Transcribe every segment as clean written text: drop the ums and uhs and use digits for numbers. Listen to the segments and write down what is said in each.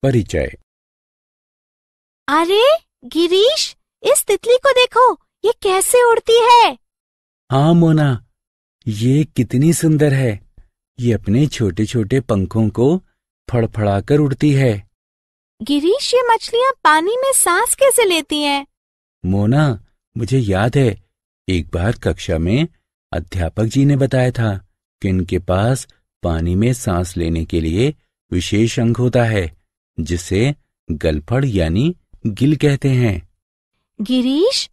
परिचय। अरे गिरीश, इस तितली को देखो, ये कैसे उड़ती है। हाँ मोना, ये कितनी सुंदर है। ये अपने छोटे छोटे पंखों को फड़फड़ाकर उड़ती है। गिरीश, ये मछलियाँ पानी में सांस कैसे लेती हैं? मोना, मुझे याद है, एक बार कक्षा में अध्यापक जी ने बताया था कि इनके पास पानी में सांस लेने के लिए विशेष अंग होता है, जिसे गलफड़ यानी गिल कहते हैं। गिरीश,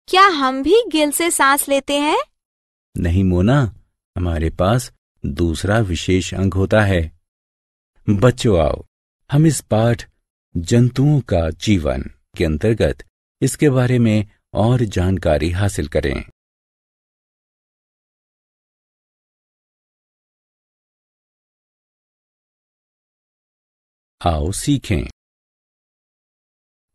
क्या हम भी गिल से सांस लेते हैं? नहीं मोना, हमारे पास दूसरा विशेष अंग होता है। बच्चों, आओ हम इस पाठ जंतुओं का जीवन के अंतर्गत इसके बारे में और जानकारी हासिल करें। आओ सीखें।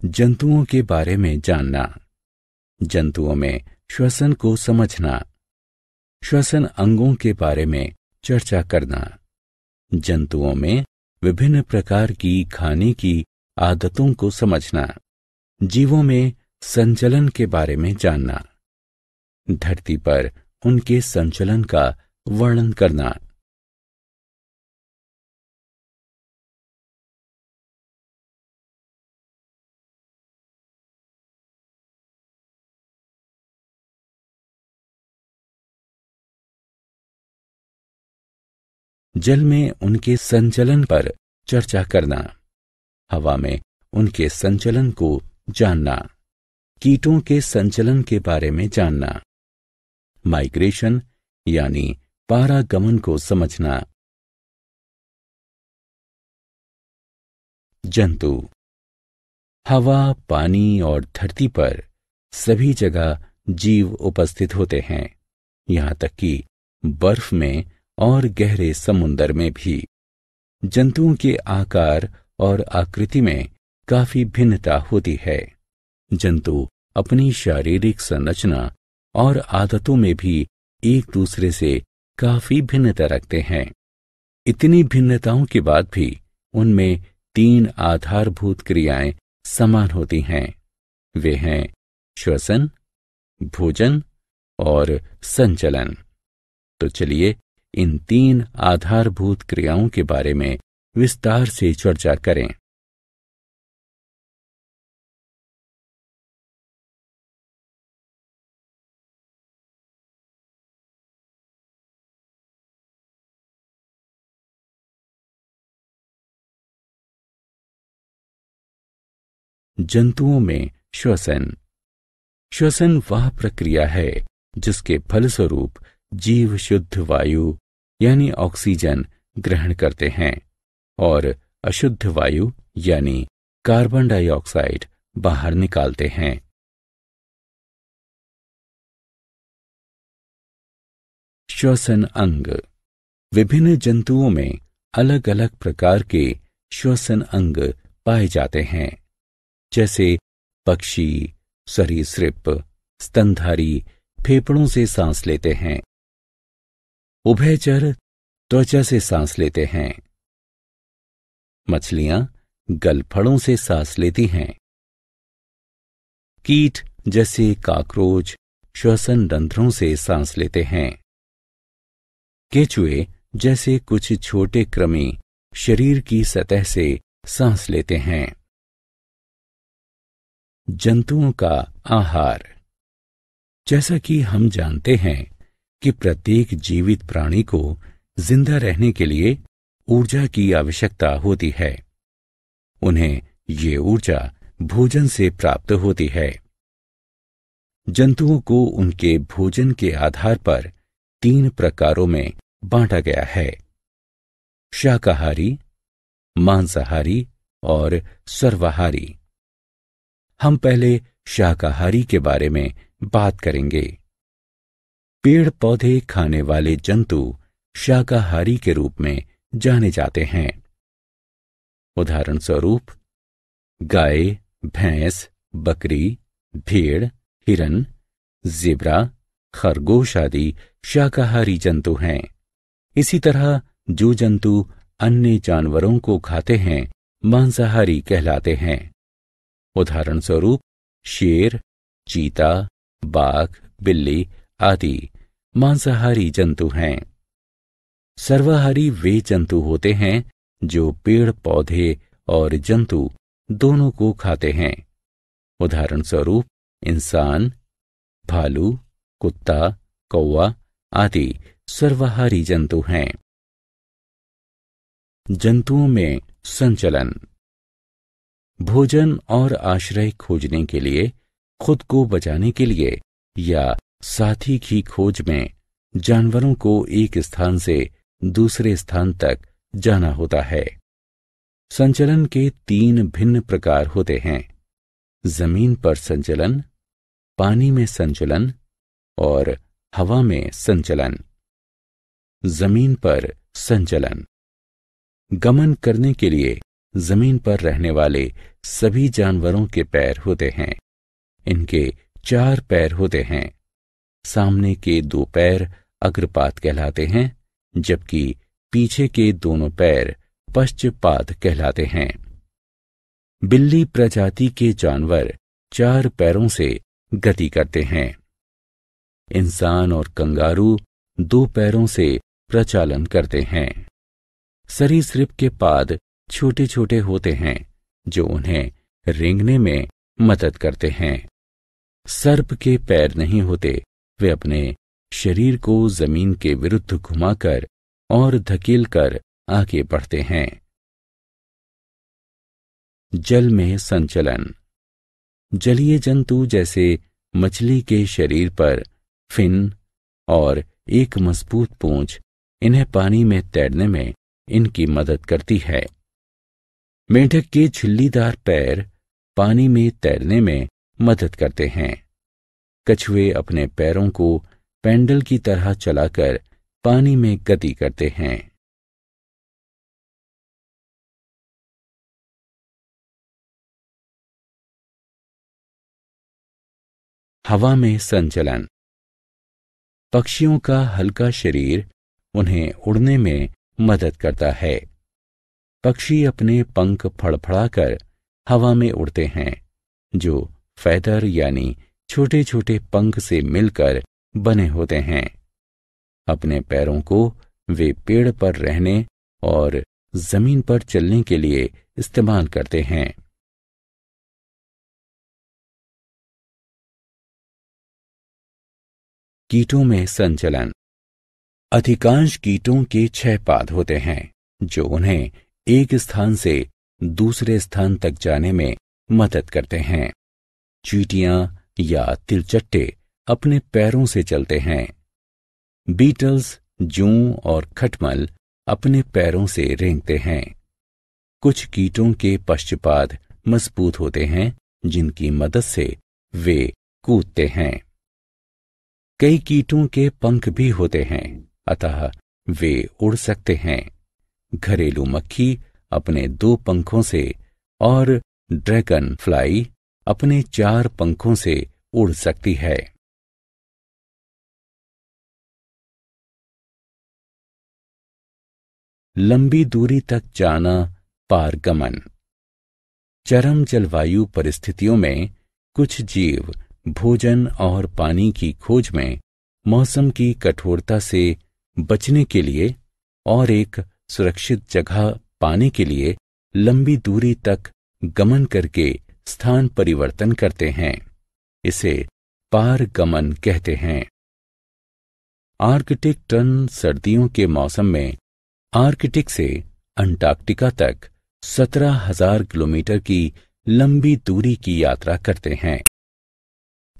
जंतुओं के बारे में जानना। जंतुओं में श्वसन को समझना। श्वसन अंगों के बारे में चर्चा करना। जंतुओं में विभिन्न प्रकार की खाने की आदतों को समझना। जीवों में संचलन के बारे में जानना। धरती पर उनके संचलन का वर्णन करना। जल में उनके संचलन पर चर्चा करना। हवा में उनके संचलन को जानना। कीटों के संचलन के बारे में जानना। माइग्रेशन यानी पारागमन को समझना। जंतु हवा, पानी और धरती पर सभी जगह जीव उपस्थित होते हैं, यहाँ तक कि बर्फ में और गहरे समुद्र में भी। जंतुओं के आकार और आकृति में काफी भिन्नता होती है। जंतु अपनी शारीरिक संरचना और आदतों में भी एक दूसरे से काफी भिन्नता रखते हैं। इतनी भिन्नताओं के बाद भी उनमें 3 आधारभूत क्रियाएं समान होती हैं। वे हैं श्वसन, भोजन और संचलन। तो चलिए इन 3 आधारभूत क्रियाओं के बारे में विस्तार से चर्चा करें। जंतुओं में श्वसन। श्वसन वह प्रक्रिया है जिसके फलस्वरूप जीव शुद्ध वायु यानी ऑक्सीजन ग्रहण करते हैं और अशुद्ध वायु यानी कार्बन डाइऑक्साइड बाहर निकालते हैं। श्वसन अंग। विभिन्न जंतुओं में अलग अलग प्रकार के श्वसन अंग पाए जाते हैं, जैसे पक्षी, सरीसृप, स्तनधारी फेफड़ों से सांस लेते हैं। उभयचर त्वचा से सांस लेते हैं। मछलियां गलफड़ों से सांस लेती हैं। कीट जैसे काकरोच श्वसन रंध्रों से सांस लेते हैं। केंचुए जैसे कुछ छोटे कृमि शरीर की सतह से सांस लेते हैं। जंतुओं का आहार। जैसा कि हम जानते हैं कि प्रत्येक जीवित प्राणी को जिंदा रहने के लिए ऊर्जा की आवश्यकता होती है। उन्हें ये ऊर्जा भोजन से प्राप्त होती है। जंतुओं को उनके भोजन के आधार पर 3 प्रकारों में बांटा गया है: शाकाहारी, मांसाहारी और सर्वाहारी। हम पहले शाकाहारी के बारे में बात करेंगे। पेड़ पौधे खाने वाले जंतु शाकाहारी के रूप में जाने जाते हैं। उदाहरण स्वरूप गाय, भैंस, बकरी, भेड़, हिरन, ज़ेब्रा, खरगोश आदि शाकाहारी जंतु हैं। इसी तरह जो जंतु अन्य जानवरों को खाते हैं मांसाहारी कहलाते हैं। उदाहरण स्वरूप शेर, चीता, बाघ, बिल्ली आदि मांसाहारी जंतु हैं। सर्वाहारी वे जंतु होते हैं जो पेड़ पौधे और जंतु दोनों को खाते हैं। उदाहरण स्वरूप इंसान, भालू, कुत्ता, कौवा आदि सर्वाहारी जंतु हैं। जंतुओं में संचलन। भोजन और आश्रय खोजने के लिए, खुद को बचाने के लिए या साथी की खोज में जानवरों को एक स्थान से दूसरे स्थान तक जाना होता है। संचलन के 3 भिन्न प्रकार होते हैं: जमीन पर संचलन, पानी में संचलन और हवा में संचलन। जमीन पर संचलन। गमन करने के लिए जमीन पर रहने वाले सभी जानवरों के पैर होते हैं। इनके 4 पैर होते हैं। सामने के 2 पैर अग्रपाद कहलाते हैं, जबकि पीछे के दोनों पैर पश्चपाद कहलाते हैं। बिल्ली प्रजाति के जानवर 4 पैरों से गति करते हैं। इंसान और कंगारू 2 पैरों से प्रचालन करते हैं। सरीसृप के पाद छोटे छोटे होते हैं जो उन्हें रेंगने में मदद करते हैं। सर्प के पैर नहीं होते, वे अपने शरीर को जमीन के विरुद्ध घुमाकर और धकेलकर आगे बढ़ते हैं। जल में संचलन। जलीय जंतु जैसे मछली के शरीर पर फिन और एक मजबूत पूंछ इन्हें पानी में तैरने में इनकी मदद करती है। मेंढक के झिल्लीदार पैर पानी में तैरने में मदद करते हैं। कछुए अपने पैरों को पेंडल की तरह चलाकर पानी में गति करते हैं। हवा में संचलन। पक्षियों का हल्का शरीर उन्हें उड़ने में मदद करता है। पक्षी अपने पंख फड़फड़ाकर हवा में उड़ते हैं, जो फैदर यानी छोटे छोटे पंख से मिलकर बने होते हैं। अपने पैरों को वे पेड़ पर रहने और जमीन पर चलने के लिए इस्तेमाल करते हैं। कीटों में संचलन। अधिकांश कीटों के 6 पाद होते हैं जो उन्हें एक स्थान से दूसरे स्थान तक जाने में मदद करते हैं। चींटियां या तिलचट्टे अपने पैरों से चलते हैं। बीटल्स, जूं और खटमल अपने पैरों से रेंगते हैं। कुछ कीटों के पश्चपाद मजबूत होते हैं, जिनकी मदद से वे कूदते हैं। कई कीटों के पंख भी होते हैं, अतः वे उड़ सकते हैं। घरेलू मक्खी अपने 2 पंखों से और ड्रैगन फ्लाई अपने 4 पंखों से उड़ सकती है। लंबी दूरी तक जाना, पारगमन। चरम जलवायु परिस्थितियों में कुछ जीव भोजन और पानी की खोज में मौसम की कठोरता से बचने के लिए और एक सुरक्षित जगह पाने के लिए लंबी दूरी तक गमन करके स्थान परिवर्तन करते हैं। इसे पारगमन कहते हैं। आर्कटिक टर्न सर्दियों के मौसम में आर्कटिक से अंटार्कटिका तक 17,000 किलोमीटर की लंबी दूरी की यात्रा करते हैं।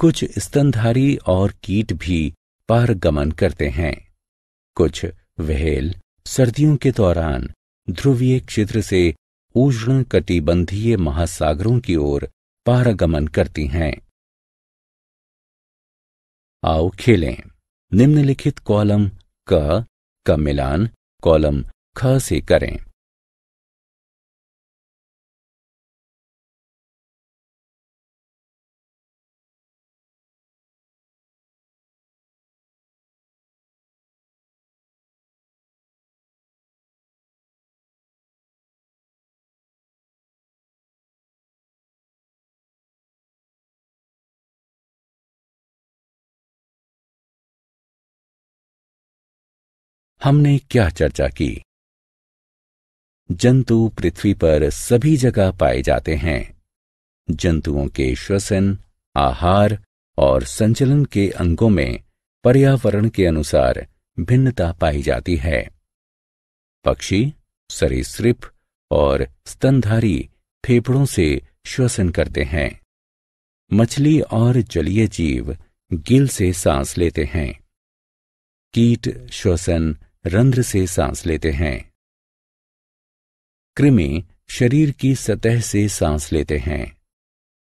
कुछ स्तनधारी और कीट भी पारगमन करते हैं। कुछ व्हेल सर्दियों के दौरान ध्रुवीय क्षेत्र से उष्ण कटिबंधीय महासागरों की ओर पारगमन करती हैं। आओ खेलें। निम्नलिखित कॉलम क का मिलान कॉलम ख से करें। हमने क्या चर्चा की? जंतु पृथ्वी पर सभी जगह पाए जाते हैं। जंतुओं के श्वसन, आहार और संचलन के अंगों में पर्यावरण के अनुसार भिन्नता पाई जाती है। पक्षी, सरीसृप और स्तनधारी फेफड़ों से श्वसन करते हैं। मछली और जलीय जीव गिल से सांस लेते हैं। कीट श्वसन रंध्र से सांस लेते हैं। कृमि शरीर की सतह से सांस लेते हैं।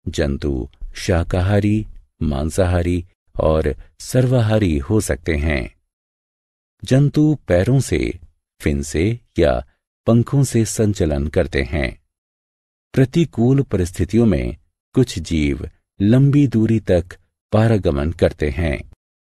जंतु शाकाहारी, मांसाहारी और सर्वाहारी हो सकते हैं। जंतु पैरों से, फिन से या पंखों से संचलन करते हैं। प्रतिकूल परिस्थितियों में कुछ जीव लंबी दूरी तक पारागमन करते हैं।